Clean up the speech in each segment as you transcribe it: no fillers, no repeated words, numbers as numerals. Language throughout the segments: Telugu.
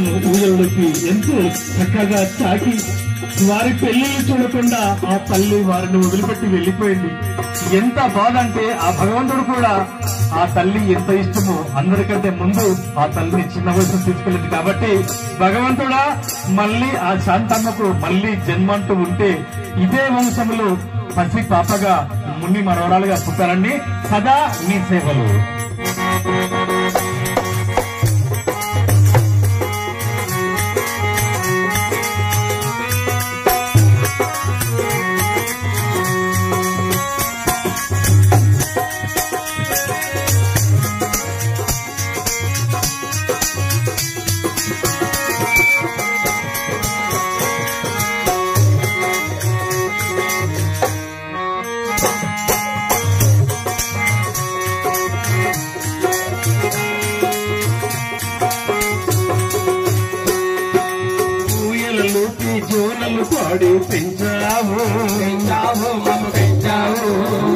ఊయలకి ఎంతో చక్కగా చాకి వారి పెళ్లిళ్ళు చూడకుండా ఆ తల్లి వారిని వదిలిపెట్టి వెళ్లిపోయింది. ఎంత బాధ అంటే ఆ భగవంతుడు కూడా ఆ తల్లి ఎంత ఇష్టమో అందరికంటే ముందు ఆ తల్లిని చిన్న వయసు తీసుకెళ్ళింది. కాబట్టి భగవంతుడా మళ్ళీ ఆ శాంతమ్మకు మళ్ళీ జన్మంటూ ఉంటే ఇదే వంశంలో పసి పాపగా మున్ని మనవరాలుగా పుట్టారండి. సదా మీ సేవలు. జోలలు పాడి పెంచావు పెంచావు మమ్మ పెంచావు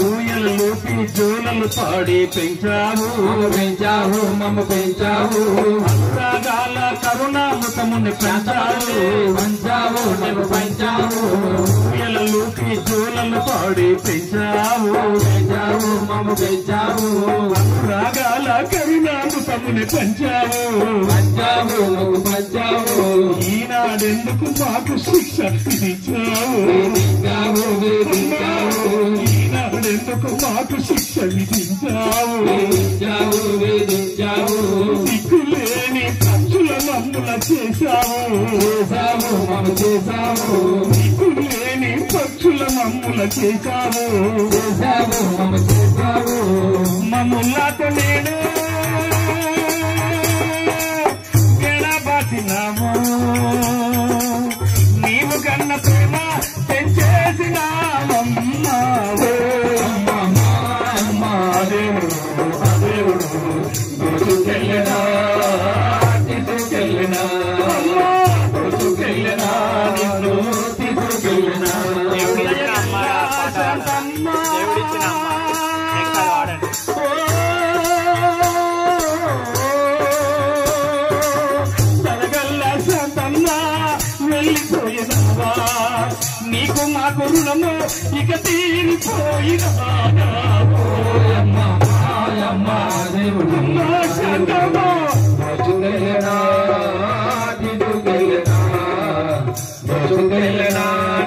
ఊయలలోకి జోలలు పాడి పెంచావు పెంచావు మమ్మ పెంచావు అంతగాల కరుణామృతముని పెంచావు పంచావు నువ్వు పంచావు ఊయలలోకి జోలలు పాడి పెంచావు పెంచావు మమ్మ పెంచావు రాగాల కరుణామృతముని పంచావు పంచావు నువ్వు పంచావు ఈనాడెందుకు మాకు శిక్ష విధించావు ఈనాడెందుకు మాకు శిక్ష విధించావు దిక్కులేని పక్షుల మమ్ముల చేశావు దిక్కులేని పక్షుల మమ్ముల చేశావు మమ్ములతో నేను గెడబాటినాము నీవు కన్న ప్రేమ పెంచేసినావమ్మా దేవుడు దేవుడు దోచుకెళ్ళినా తీసుకెళ్ళినా దోచుకెళ్ళినా నిన్ను తీసుకెళ్ళినా నీకు మా రుణము ఇక తీరిపోయినా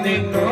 నిన్ను